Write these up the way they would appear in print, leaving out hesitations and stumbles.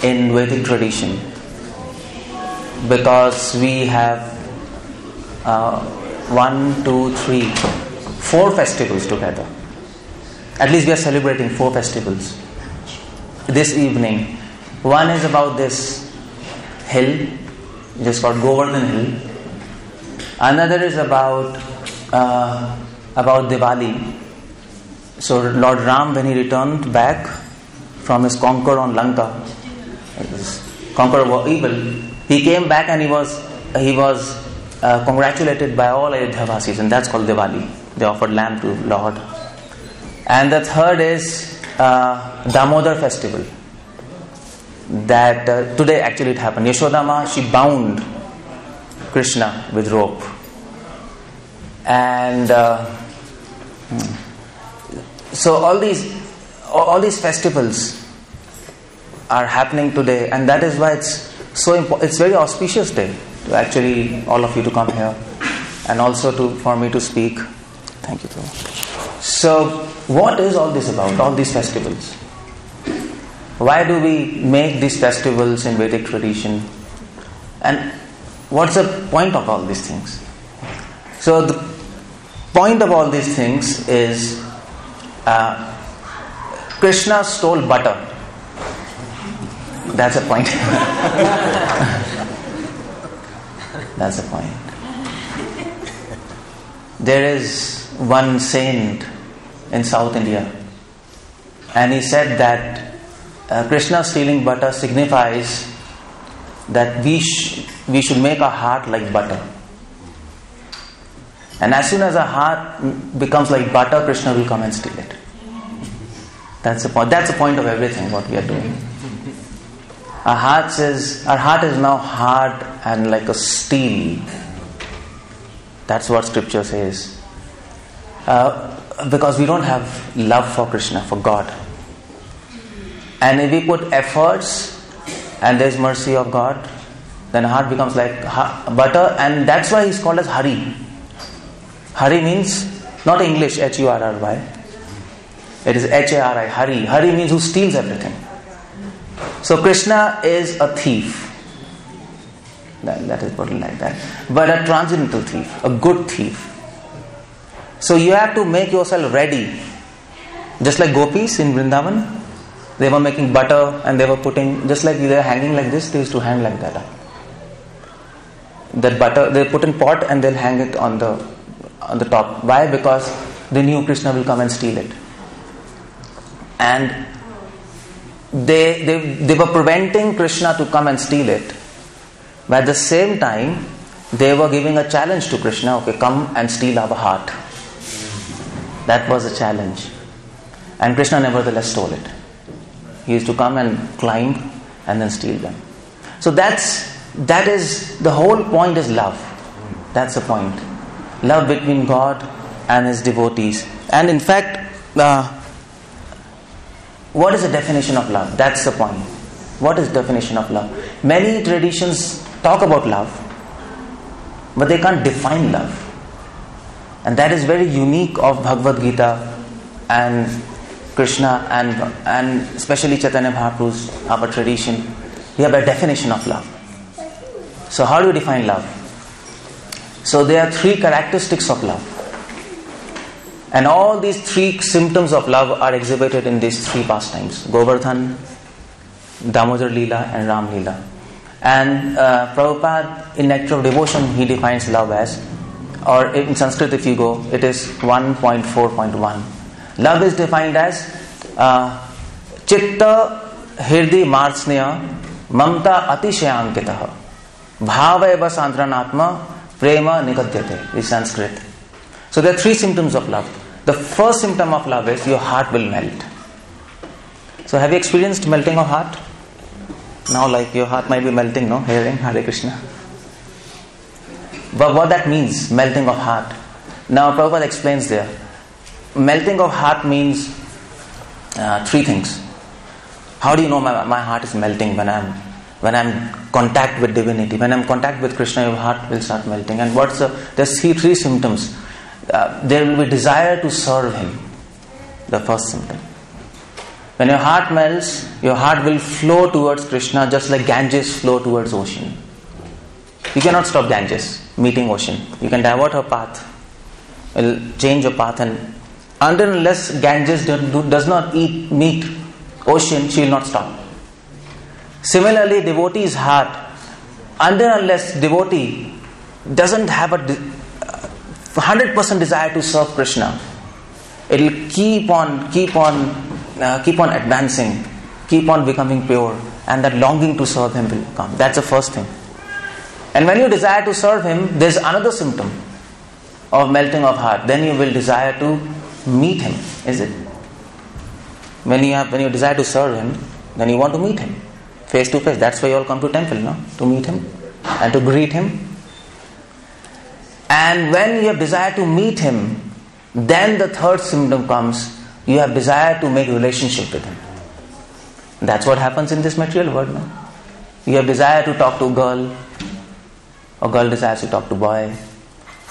in Vedic tradition, because we have 4 festivals together. At least we are celebrating 4 festivals this evening. One is about this hill, just called Govardhan Hill. Another is about Diwali. So Lord Ram, when he returned back from his conquer on Lanka, his conquer of evil, he came back and he was congratulated by all Ayodhya-vasis, and that's called Diwali. They offered lamb to Lord. And the third is Damodar festival. That today actually it happened. Yashodama, she bound Krishna with rope. And so all these festivals are happening today, and that is why it's so important. It's a very auspicious day to actually all of you to come here, and also for me to speak. Thank you, Prabhu. So, what is all this about? All these festivals. Why do we make these festivals in Vedic tradition? And what's the point of all these things? So, the point of all these things is Krishna stole butter. That's a point. That's a point. There is one saint in South India, and he said that Krishna stealing butter signifies that we should make our heart like butter. And as soon as our heart becomes like butter, Krishna will come and steal it. That's the point. That's the point of everything what we are doing. Our heart is now hard and like a steel. That's what Scripture says. Because we don't have love for Krishna, for God. And if we put efforts and there's mercy of God, then our heart becomes like butter, and that's why he's called as Hari. Hari means not English H-U-R-R-Y. It is H-A-R-I, Hari. Hari means who steals everything. So Krishna is a thief. That is put like that. But a transcendental thief, a good thief. So you have to make yourself ready. Just like gopis in Vrindavan, they were making butter and they were putting, just like they were hanging like this, they used to hang like that up. That butter, they put in pot and they'll hang it on the top. Why? Because they knew Krishna will come and steal it. And they were preventing Krishna to come and steal it. But at the same time, they were giving a challenge to Krishna. Okay, come and steal our heart. That was a challenge. And Krishna nevertheless stole it. He used to come and climb and then steal them. So that is the whole point, is love. That's the point. Love between God and His devotees. And in fact, what is the definition of love? That's the point. What is definition of love? Many traditions talk about love, but they can't define love. And that is very unique of Bhagavad Gita and Krishna and especially Chaitanya Mahaprabhu's, our tradition. We have a definition of love. So how do you define love? So there are 3 characteristics of love. And all these 3 symptoms of love are exhibited in these 3 pastimes: Govardhan, Damodar Leela and Ram Leela. And Prabhupada in Nectar of Devotion, he defines love as, or in Sanskrit if you go, it is 1.4.1. Love is defined as Chitta Hirdi Marsneya Mamta Atishayankitaha Bhavaiva Sandranatma Prema Nikadyate is Sanskrit. So there are 3 symptoms of love. The first symptom of love is your heart will melt. So have you experienced melting of heart? Now like your heart might be melting, no? Hearing Hare Krishna. But what that means, melting of heart. Now Prabhupada explains there. Melting of heart means 3 things. How do you know my heart is melting? When I'm in contact with divinity, when I'm in contact with Krishna, your heart will start melting. And there's 3 symptoms. There will be desire to serve Him, the first symptom. When your heart melts, your heart will flow towards Krishna just like Ganges flow towards ocean. You cannot stop Ganges meeting ocean. You can divert her path, will change your path, and unless Ganges does not meet ocean, she will not stop. Similarly, devotee's heart, unless devotee doesn't have a 100% desire to serve Krishna, it will keep on advancing, keep on becoming pure, and that longing to serve Him will come. That's the first thing. And when you desire to serve Him, there's another symptom of melting of heart. Then you will desire to meet Him, is it? When you desire to serve Him, then you want to meet Him face to face. That's why you all come to temple, no? To meet Him and to greet Him. And when you have desire to meet Him, then the third symptom comes. You have desire to make relationship with Him. That's what happens in this material world, no? You have desire to talk to a girl, or girl desires to talk to boy,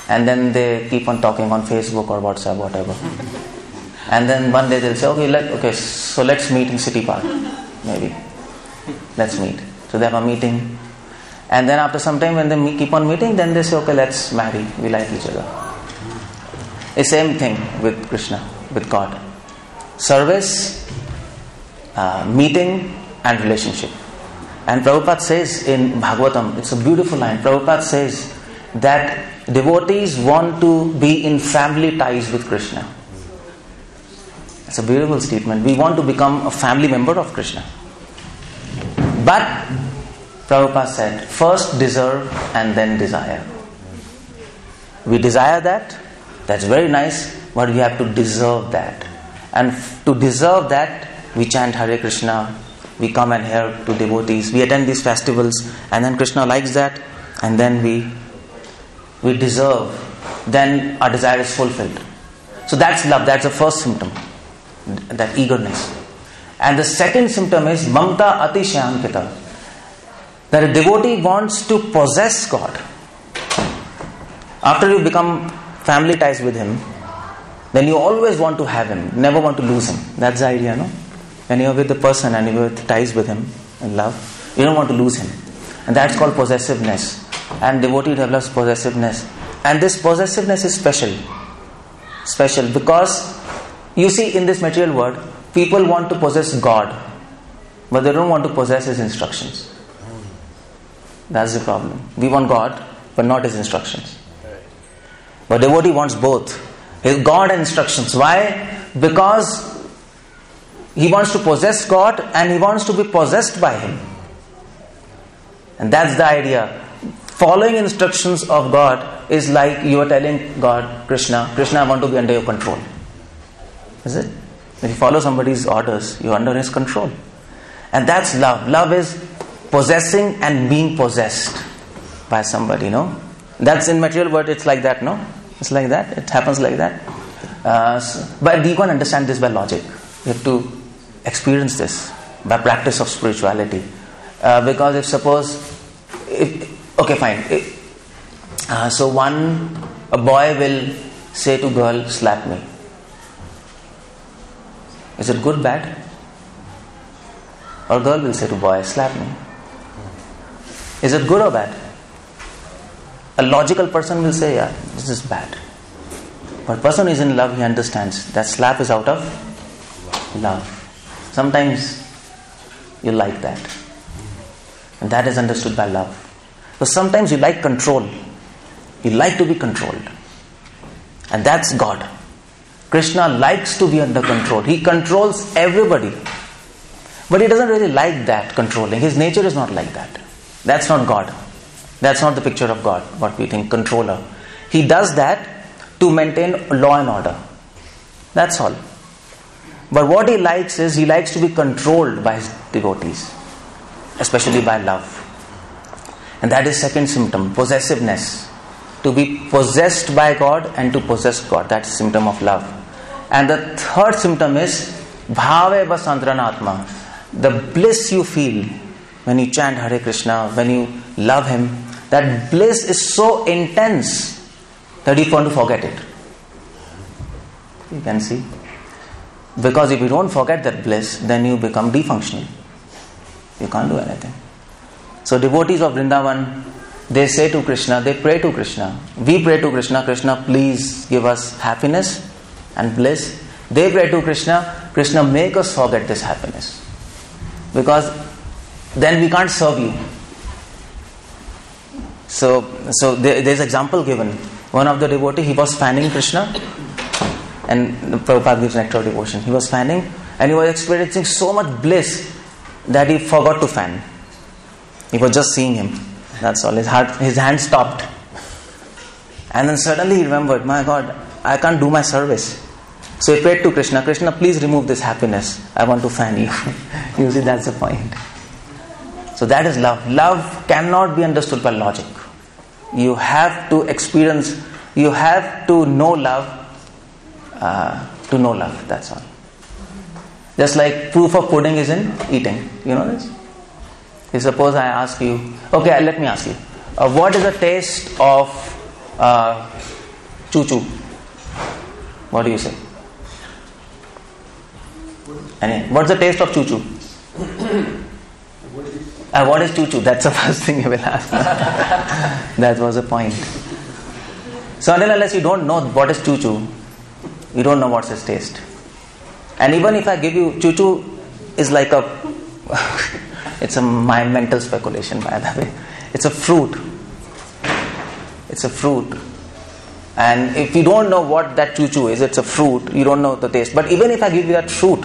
and then they keep on talking on Facebook or WhatsApp, whatever. And then one day they'll say, so let's meet in City Park, maybe. Let's meet. So they have a meeting. And then after some time when they keep on meeting, then they say, okay, let's marry. We like each other. The same thing with Krishna, with God. Service, meeting and relationship. And Prabhupada says in Bhagavatam, it's a beautiful line. Prabhupada says that devotees want to be in family ties with Krishna. It's a beautiful statement. We want to become a family member of Krishna. But Prabhupada said, first deserve and then desire. We desire that, that's very nice, but we have to deserve that. And to deserve that, we chant Hare Krishna, we come and hear to devotees, we attend these festivals, and then Krishna likes that, and then we deserve, then our desire is fulfilled. So that's love, that's the first symptom, that eagerness. And the second symptom is Mamta Atishayankita, that a devotee wants to possess God. After you become family ties with Him, then you always want to have Him, never want to lose Him. That's the idea, no? When you're with the person and you're with ties with Him in love, you don't want to lose Him. And that's called possessiveness. And devotee develops possessiveness. And this possessiveness is special. Special because, you see, in this material world, people want to possess God, but they don't want to possess His instructions. That's the problem. We want God, but not His instructions. But devotee wants both. His God and instructions. Why? Because he wants to possess God and he wants to be possessed by Him. And that's the idea. Following instructions of God is like you are telling God, Krishna, I want to be under your control. Is it? If you follow somebody's orders, you're under his control. And that's love. Love is possessing and being possessed by somebody, no? That's in material world, it's like that, no? It's like that, it happens like that. But we can't understand this by logic. We have to experience this by practice of spirituality. Because if suppose, okay fine. So a boy will say to girl, slap me. Is it good, bad? Or girl will say to boy, slap me. Is it good or bad? A logical person will say, yeah, this is bad. But person is in love, he understands that slap is out of love. Sometimes you like that. And that is understood by love. But sometimes you like control. You like to be controlled. And that's God. Krishna likes to be under control. He controls everybody. But he doesn't really like that controlling. His nature is not like that. That's not God. That's not the picture of God, what we think, controller. He does that to maintain law and order. That's all. But what he likes is, he likes to be controlled by his devotees, especially by love. And that is second symptom, possessiveness. To be possessed by God and to possess God. That's a symptom of love. And the third symptom is bhave sandranatma. The bliss you feel when you chant Hare Krishna, when you love Him, that bliss is so intense that you want to forget it. You can see. Because if you don't forget that bliss, then you become defunctional. You can't do anything. So devotees of Vrindavan, they say to Krishna, they pray to Krishna. We pray to Krishna, Krishna, please give us happiness and bliss. They pray to Krishna, Krishna, make us forget this happiness. Because then we can't serve you. So there's example given. One of the devotee, he was fanning Krishna, and Prabhupada gives nectar of devotion. He was fanning and he was experiencing so much bliss that he forgot to fan. He was just seeing him. That's all. His hand stopped. And then suddenly he remembered, my God, I can't do my service. So he prayed to Krishna, Krishna, please remove this happiness. I want to fan you. You see, that's the point. So that is love. Love cannot be understood by logic. You have to experience, you have to know love, that's all. Just like proof of pudding is in eating. You know this? If suppose I ask you, okay, let me ask you, what is the taste of choo-choo? What do you say? What's the taste of choo-choo? What is choo-choo? That's the first thing you will ask. That was the point. So until unless you don't know what is choo-choo, you don't know what's its taste. And even if I give you choo-choo, is like it's my mental speculation, by the way. It's a fruit. It's a fruit. And if you don't know what that choo-choo is, it's a fruit, you don't know the taste. But even if I give you that fruit,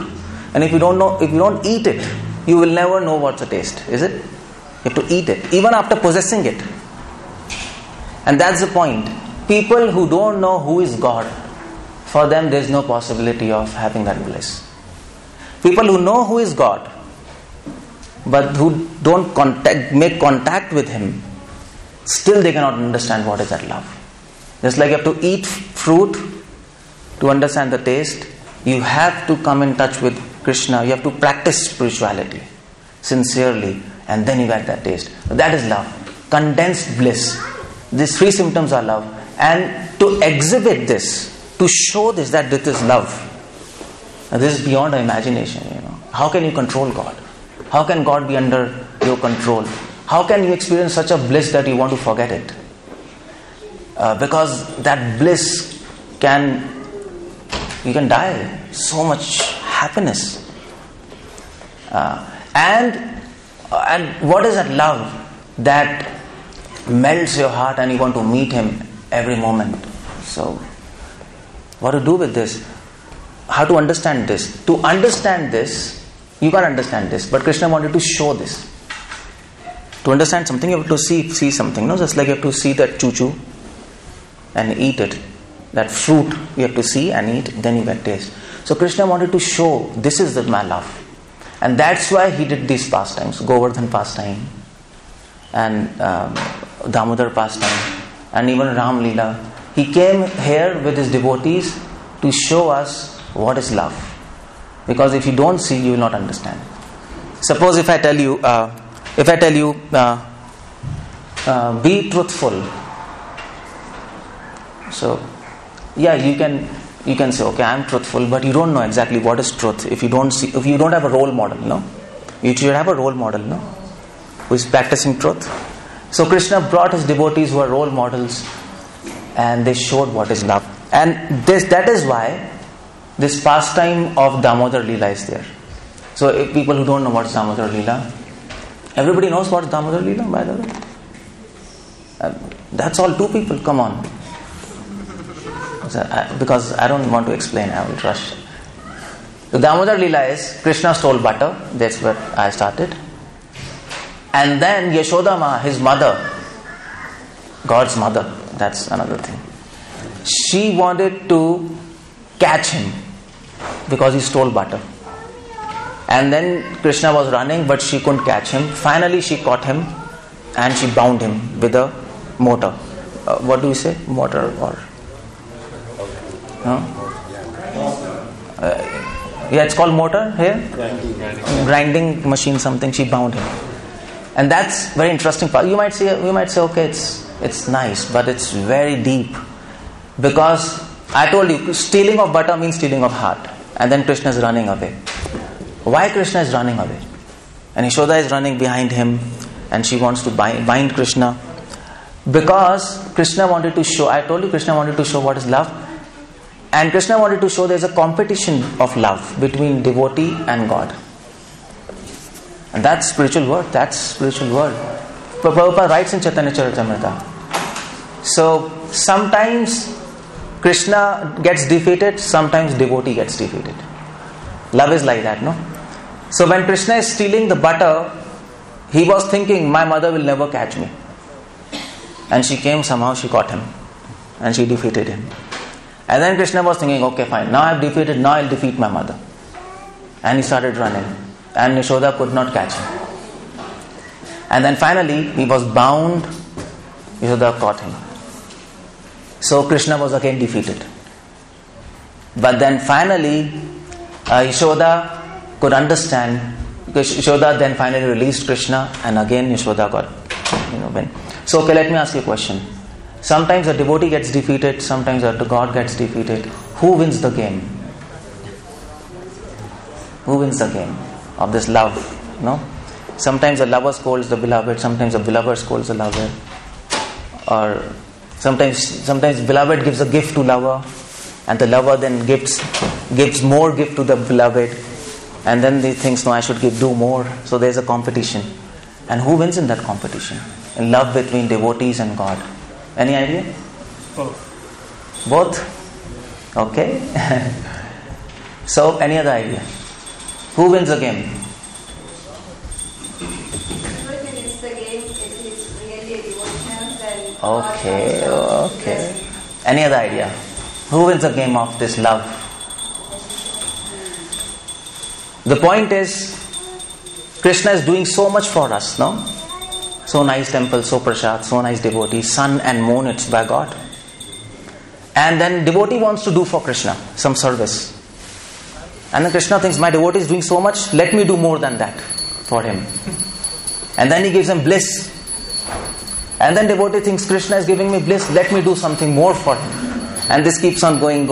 and if you don't eat it, you will never know what's the taste, is it? You have to eat it, even after possessing it. And that's the point. People who don't know who is God, for them there is no possibility of having that bliss. People who know who is God, but who don't make contact with Him, still they cannot understand what is that love. Just like you have to eat fruit to understand the taste, you have to come in touch with Krishna, you have to practice spirituality sincerely, and then you get that taste. That is love. Condensed bliss. These three symptoms are love. And to exhibit this, to show this, that this is love, this is beyond our imagination. How can you control God? How can God be under your control? How can you experience such a bliss that you want to forget it? Because that bliss you can die. So much happiness. And what is that love that melts your heart and you want to meet Him every moment? So, what to do with this? How to understand this? To understand this, you can't understand this, but Krishna wanted to show this. To understand something, you have to see something. No? Just like you have to see that choo-choo and eat it. That fruit you have to see and eat, then you get taste. So Krishna wanted to show this is my love. And that's why He did these pastimes, Govardhan pastime and Damodar pastime and even Ram Leela. He came here with His devotees to show us what is love. Because if you don't see, you will not understand. Suppose if I tell you, be truthful. So, yeah, you can say, okay, I am truthful, but you don't know exactly what is truth. If you don't have a role model, no? You should have a role model, no? Who is practicing truth. So Krishna brought His devotees who are role models, and they showed what is love. And that is why this pastime of Damodar Leela is there. So if people who don't know what is Damodar Leela, everybody knows what is Damodar Leela, by the way. That's all, 2 people, come on. Because I don't want to explain, I will rush. The Damodar Leela is Krishna stole butter, that's where I started. And then Yashoda Ma, his mother, God's mother, that's another thing. She wanted to catch him because he stole butter. And then Krishna was running, but she couldn't catch him. Finally she caught him and she bound him with a mortar. What do we say? Mortar or... yeah, it's called mortar here. Grinding machine, something. She bound him, and that's very interesting part. You might say, okay, it's nice, but it's very deep, because I told you, stealing of butter means stealing of heart. and then Krishna is running away. Why Krishna is running away? And Yashoda is running behind him, and she wants to bind Krishna. Because Krishna wanted to show, I told you Krishna wanted to show what is love. And Krishna wanted to show there is a competition of love between devotee and God. And that's spiritual word. Prabhupada writes in Chaitanya Charitamrita. So sometimes Krishna gets defeated, sometimes devotee gets defeated. Love is like that, no? So when Krishna is stealing the butter, he was thinking, my mother will never catch me. And she came, somehow she caught him. And she defeated him. And then Krishna was thinking, okay, fine, now I've defeated, now I'll defeat my mother. And he started running. And Yashoda could not catch him. And then finally, he was bound. Yashoda caught him. So Krishna was again defeated. But then finally, Yashoda could understand. Yashoda then finally released Krishna, and again Yashoda got, win. So okay, let me ask you a question. Sometimes a devotee gets defeated, sometimes a God gets defeated. Who wins the game? Who wins the game of this love? No? Sometimes the lover scolds the beloved, sometimes the beloved scolds the lover. Or sometimes beloved gives a gift to lover, and the lover then gives more gift to the beloved, and then he thinks, no, I should do more. So there's a competition. And who wins in that competition? In love between devotees and God. Any idea? Both? Okay. So any other idea? Who wins the game? Okay. Any other idea? Who wins the game of this love? The point is, Krishna is doing so much for us, no? So nice temple, so prasad, so nice devotee, sun and moon, it's by God. And then devotee wants to do for Krishna some service. And then Krishna thinks, my devotee is doing so much, let me do more than that for him. And then he gives him bliss. And then devotee thinks, Krishna is giving me bliss, let me do something more for him. And this keeps on going,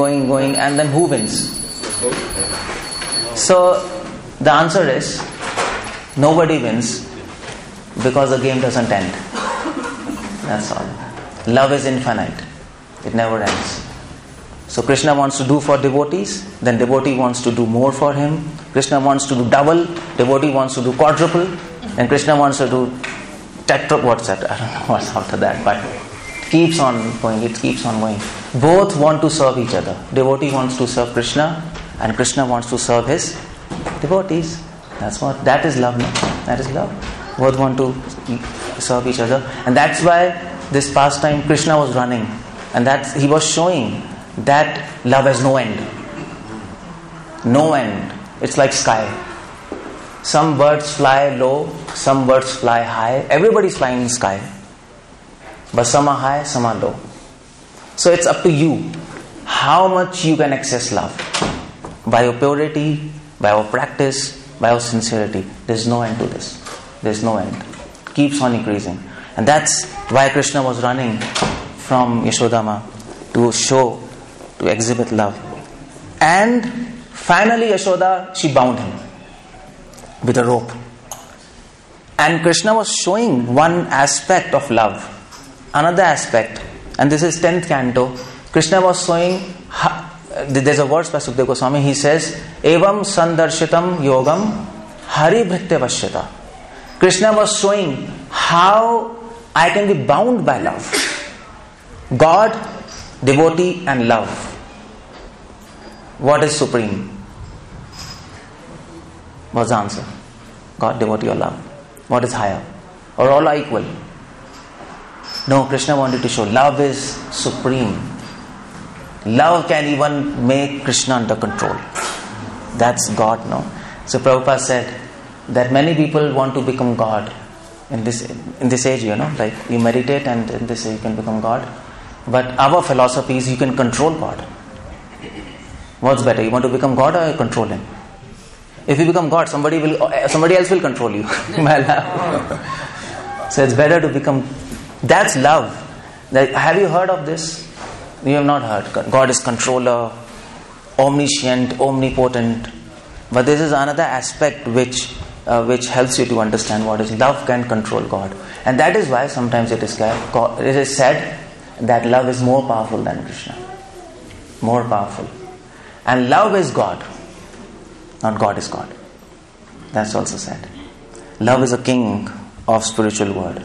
and then who wins? So the answer is, nobody wins, because the game doesn't end. That's all. Love is infinite. It never ends. So Krishna wants to do for devotees, then devotee wants to do more for him. Krishna wants to do double, devotee wants to do quadruple, and Krishna wants to do what's that? I don't know what's after that, but it keeps on going. Both want to serve each other. Devotee wants to serve Krishna, and Krishna wants to serve his devotees. That is love, no? That is love. Both want to serve each other. And that's why this pastime Krishna was running. And that he was showing that love has no end. No end. It's like sky. Some birds fly low, some birds fly high. Everybody's flying in sky. But some are high, some are low. So it's up to you how much you can access love. By your purity, by your practice, by your sincerity. There's no end to this. There's no end. It keeps on increasing. And that's why Krishna was running from Yashodama to exhibit love. And finally Yashoda, she bound him with a rope. And Krishna was showing one aspect of love. Another aspect. And this is 10th canto. Krishna was showing, there's a verse by Sukadeva Goswami, he says, Evam sandarshitam yogam hari bhrityavashyata. Krishna was showing how I can be bound by love. God, devotee and love. What is supreme? What's the answer? God, devotee or love? What is higher? Or all are equal? No, Krishna wanted to show love is supreme. Love can even make Krishna under control. That's God, no? So Prabhupada said that many people want to become God in this age, like you meditate and in this age you can become God. But our philosophy is you can control God. What's better? You want to become God or you control Him? If you become God, somebody else will control you. So it's better to become. That's love. Have you heard of this? You have not heard. God is controller. omniscient, omnipotent. But this is another aspect which helps you to understand what is love can control God. And that is why sometimes it is said that love is more powerful than Krishna. More powerful. And love is God. Not God is God. That's also said. Love is a king of spiritual world.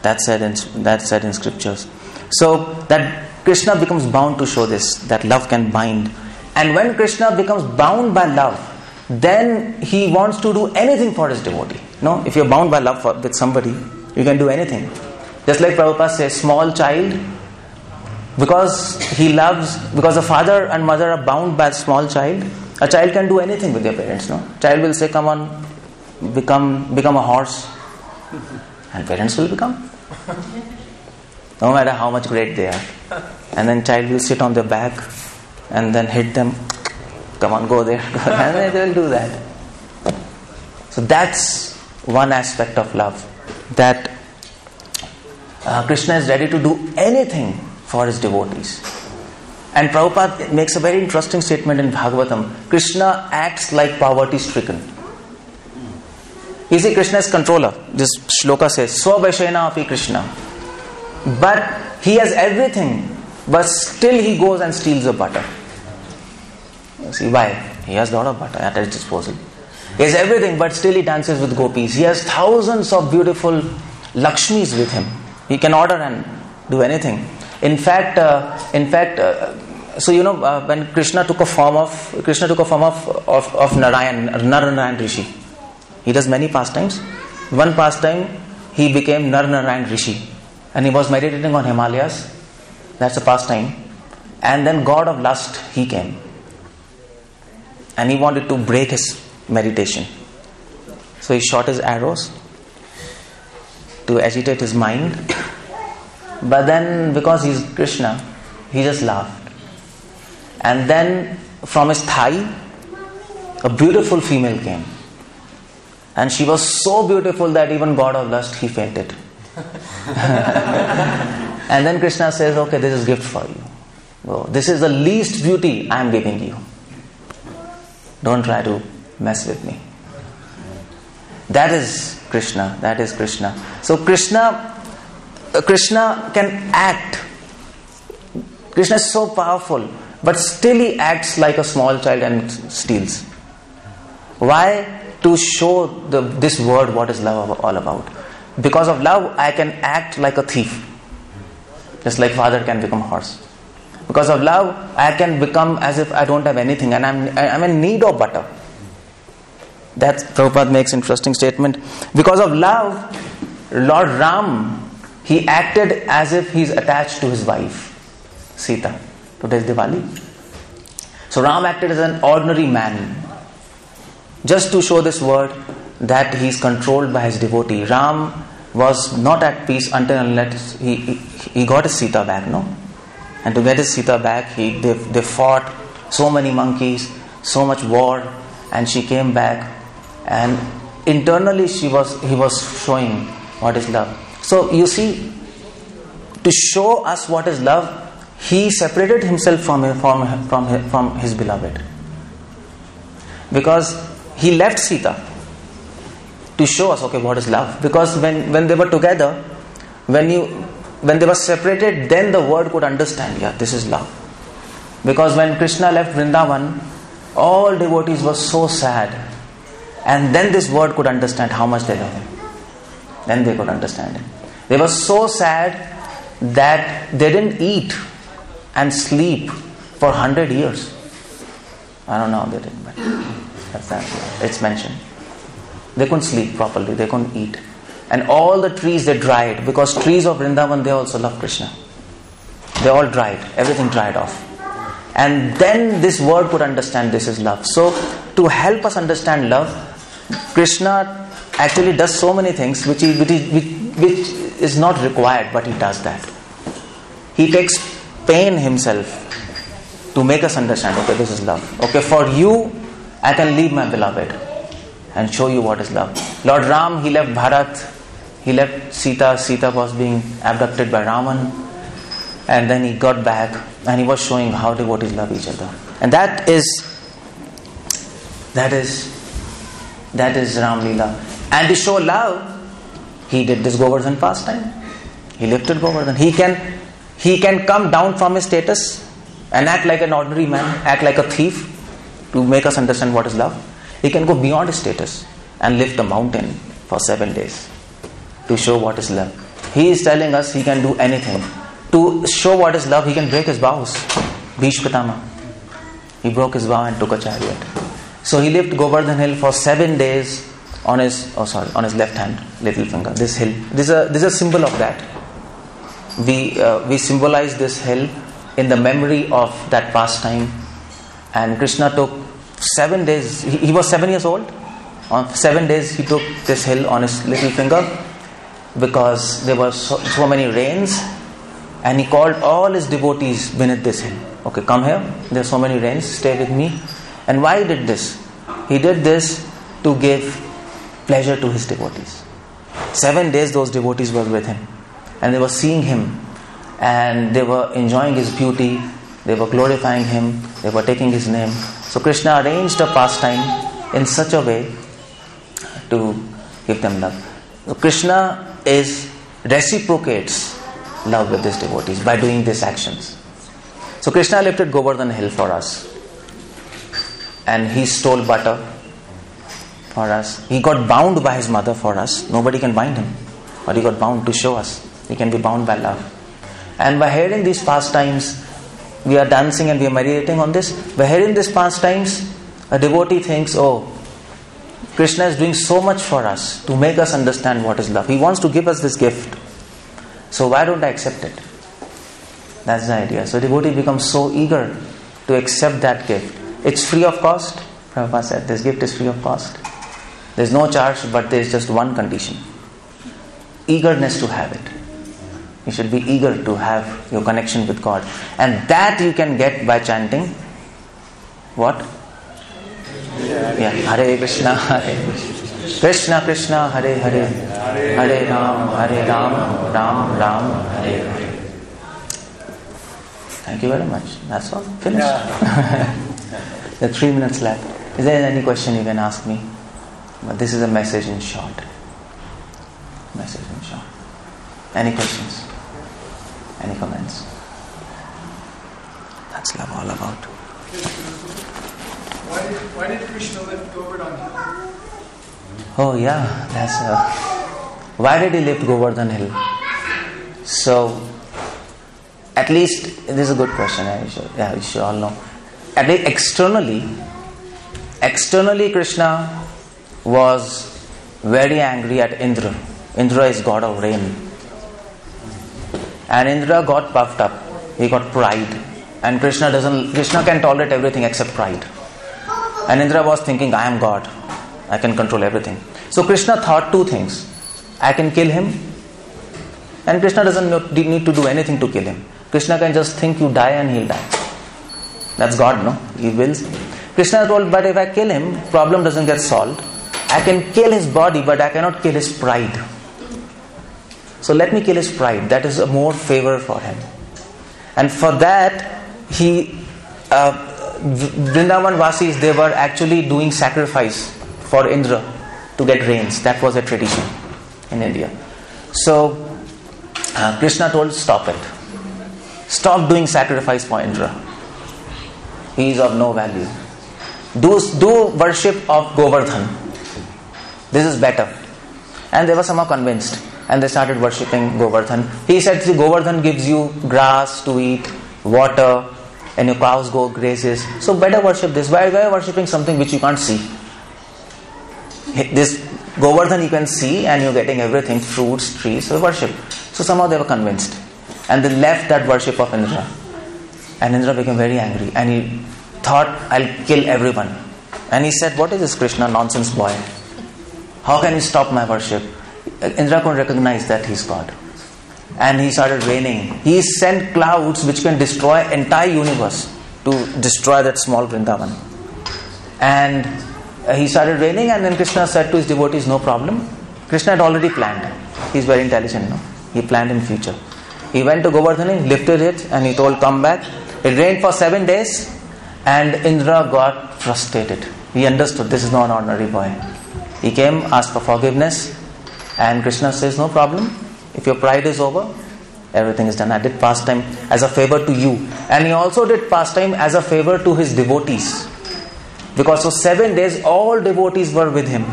That's said in scriptures. So that Krishna becomes bound to show this, that love can bind. And when Krishna becomes bound by love, then he wants to do anything for his devotee. No, if you're bound by love with somebody, you can do anything. Just like Prabhupada says, small child, because the father and mother are bound by a small child, a child can do anything with their parents. No, child will say, "Come on, become a horse," and parents will become. No matter how much great they are. And then child will sit on their back and then hit them. "Come on, go there." And they will do that. So that's one aspect of love. That Krishna is ready to do anything for his devotees. And Prabhupada makes a very interesting statement in Bhagavatam. Krishna acts like poverty-stricken. You see, Krishna is controller. This shloka says, Swabhashena api Krishna. But he has everything, but still he goes and steals the butter. You see why? He has a lot of butter at his disposal. He has everything, but still he dances with gopis. He has thousands of beautiful Lakshmis with him. He can order and do anything. In fact, when Krishna took a form of Narayan Rishi. He does many pastimes. One pastime, he became Narayan Rishi. And he was meditating on Himalayas. That's a pastime. And then god of lust, he came. And he wanted to break his meditation. So he shot his arrows to agitate his mind. But then, because he's Krishna, he just laughed. And then from his thigh, a beautiful female came. And she was so beautiful that even god of lust, he fainted. And then Krishna says, "Okay, this is gift for you. Oh, this is the least beauty I am giving you. Don't try to mess with me." That is Krishna. That is Krishna. So Krishna can act. Krishna is so powerful, but still he acts like a small child and steals. Why? To show this word what is love all about. Because of love, I can act like a thief. Just like father can become horse. Because of love, I can become as if I don't have anything and I'm in need of butter. That Prabhupada makes interesting statement. Because of love, Lord Ram, he acted as if he's attached to his wife, Sita. Today's Diwali. So Ram acted as an ordinary man. Just to show this word that he's controlled by his devotee. Ram was not at peace until unless he got his Sita back, no? And to get his Sita back, they fought so many monkeys, so much war, and she came back. And internally he was showing what is love. So you see, to show us what is love, he separated himself from his beloved. Because he left Sita to show us, okay, what is love. Because when they were together, when they were separated, then the world could understand, yeah, this is love. Because when Krishna left Vrindavan, all devotees were so sad. And then this world could understand how much they love him. Then they could understand him. They were so sad that they didn't eat and sleep for 100 years. I don't know how they did, but it's mentioned. They couldn't sleep properly, they couldn't eat. And all the trees, they dried, because trees of Vrindavan, they also love Krishna. They all dried, everything dried off. And then this world could understand this is love. So to help us understand love, Krishna actually does so many things which is not required, but he does that. He takes pain himself to make us understand, okay, this is love. Okay, for you, I can leave my beloved and show you what is love. Lord Ram, he left Bharat, he left Sita. Sita was being abducted by Ravan, and then he got back and he was showing how devotees love each other. And that is Ram Leela. And to show love, he did this Govardhan pastime. He lifted Govardhan. He can come down from his status and act like an ordinary man, act like a thief to make us understand what is love. He can go beyond his status and lift a mountain for 7 days to show what is love. He is telling us he can do anything. To show what is love, he can break his vows. Bhishma Pitama. He broke his vow and took a chariot. So he lifted Govardhan hill for 7 days on his left hand, little finger. This hill. This is a symbol of that. We symbolize this hill in the memory of that pastime. And Krishna took 7 days. He was 7 years old. On 7 days he took this hill on his little finger because there were so many rains, and he called all his devotees beneath this hill. Okay, come here. There are so many rains. Stay with me. And why he did this? He did this to give pleasure to his devotees. 7 days those devotees were with him, and they were seeing him, and they were enjoying his beauty. They were glorifying him. They were taking his name. So Krishna arranged a pastime in such a way to give them love. So Krishna reciprocates love with his devotees by doing these actions. So Krishna lifted Govardhan hill for us, and he stole butter for us. He got bound by his mother for us. Nobody can bind him, but he got bound to show us he can be bound by love. And by hearing these pastimes, we are dancing and we are meditating on this. By hearing these pastimes, a devotee thinks, oh, Krishna is doing so much for us to make us understand what is love. He wants to give us this gift. So why don't I accept it? That's the idea. So devotee becomes so eager to accept that gift. It's free of cost. Prabhupada said this gift is free of cost. There's no charge, but there's just one condition. Eagerness to have it. You should be eager to have your connection with God. And that you can get by chanting what? Yeah, Hare Krishna, Hare Krishna, Krishna, Hare Hare, Hare Ram, Ram Ram, Hare Hare. Thank you very much. That's all. Finished. There are 3 minutes left. Is there any question you can ask me? But this is a message in short. Any questions? Any comments? That's love all about. Why did Krishna lift Govardhan hill? Oh yeah, why did he lift Govardhan hill? So, at least, this is a good question. You should all know. At least externally Krishna was very angry at Indra. Indra is god of rain. And Indra got puffed up. He got pride. And Krishna can tolerate everything except pride. And Indra was thinking, I am God. I can control everything. So Krishna thought 2 things. I can kill him. And Krishna doesn't need to do anything to kill him. Krishna can just think you die and he'll die. That's God, no? He wills. Krishna told, but if I kill him, problem doesn't get solved. I can kill his body, but I cannot kill his pride. So let me kill his pride. That is a more favor for him. And for that, Vrindavan Vasis, they were actually doing sacrifice for Indra to get rains. That was a tradition in India. So Krishna told, stop it. Stop doing sacrifice for Indra. He is of no value. Do worship of Govardhan. This is better. And they were somehow convinced. And they started worshipping Govardhan. He said, see, Govardhan gives you grass to eat, water, and your cows go grazes. So better worship this. Why are you worshipping something which you can't see? This Govardhan you can see, and you're getting everything, fruits, trees, so worship. So somehow they were convinced. And they left that worship of Indra. And Indra became very angry. And he thought, I'll kill everyone. And he said, what is this Krishna nonsense boy? How can he stop my worship? Indra couldn't recognize that he's God. And he started raining. He sent clouds which can destroy entire universe to destroy that small Vrindavan. And he started raining, and then Krishna said to his devotees, no problem. Krishna had already planned. He's very intelligent, no? He planned in future. He went to Govardhan, lifted it, and he told, come back. It rained for 7 days, And Indra got frustrated. He understood this is not an ordinary boy. He came, asked for forgiveness, and Krishna says, no problem. If your pride is over, everything is done. I did pastime as a favor to you. And he also did pastime as a favor to his devotees. Because for 7 days, all devotees were with him.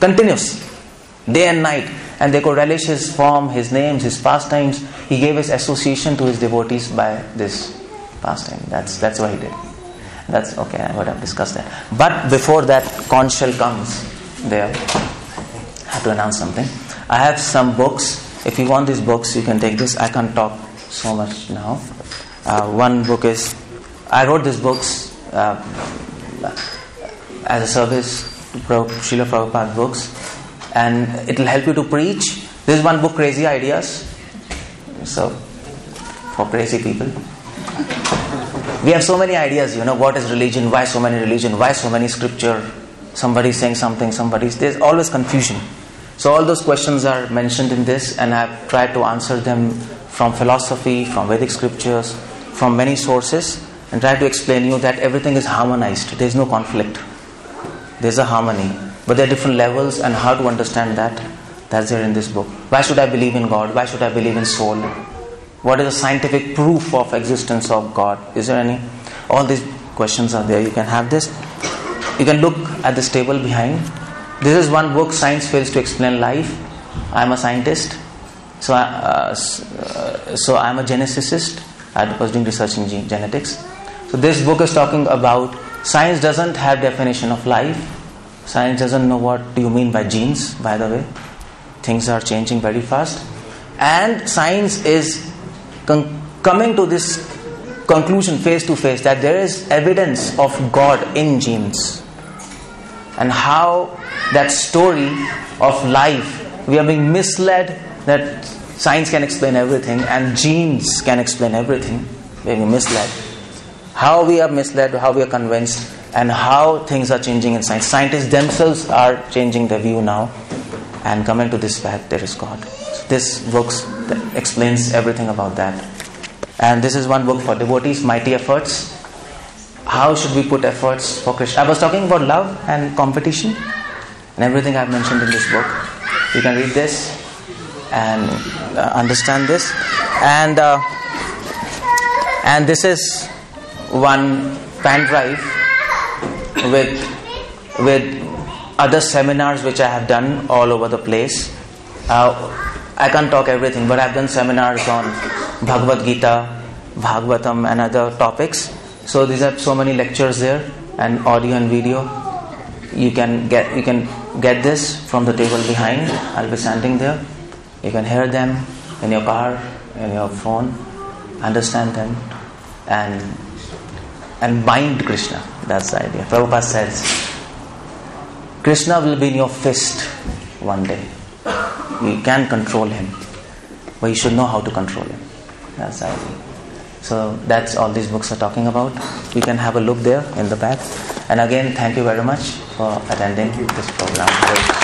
Continuous. Day and night. And they could relish his form, his names, his pastimes. He gave his association to his devotees by this pastime. That's what he did. That's okay, I would have discussed that. But before that conch shell comes there, I have to announce something. I have some books. If you want these books, you can take this. I can't talk so much now. One book is, I wrote these books as a service to Srila Prabhupada books, and it will help you to preach. This is one book, Crazy Ideas. So, for crazy people. We have so many ideas, what is religion, why so many religion, why so many scripture, somebody saying something, there's always confusion. So all those questions are mentioned in this, and I've tried to answer them from philosophy, from Vedic scriptures, from many sources, and try to explain you that everything is harmonized. There's no conflict. There's a harmony. But there are different levels, and how to understand that's there in this book. Why should I believe in God? Why should I believe in soul? What is the scientific proof of existence of God? Is there any? All these questions are there. You can have this. You can look at this table behind. This is one book, Science Fails to Explain Life. I'm a scientist. So I'm a geneticist. I was doing research in genetics. So this book is talking about science doesn't have definition of life. Science doesn't know what do you mean by genes, by the way. Things are changing very fast. And science is coming to this conclusion face to face that there is evidence of God in genes. And how that story of life, we are being misled that science can explain everything and genes can explain everything. We are being misled. How we are misled, how we are convinced, and how things are changing in science. Scientists themselves are changing their view now and coming to this fact there is God. So this book explains everything about that. And this is one book for devotees, Mighty Efforts. How should we put efforts for Krishna? I was talking about love and competition and everything I've mentioned in this book. You can read this and understand this. And this is one pen drive with other seminars which I have done all over the place. I can't talk everything, but I've done seminars on Bhagavad Gita, Bhagavatam and other topics. So these are so many lectures there, and audio and video. You can get this from the table behind. I'll be standing there. You can hear them in your car, in your phone, understand them, and bind Krishna. That's the idea. Prabhupada says, Krishna will be in your fist one day. You can control him, but you should know how to control him. That's the idea. So that's all these books are talking about. You can have a look there in the back. And again, thank you very much for attending this program.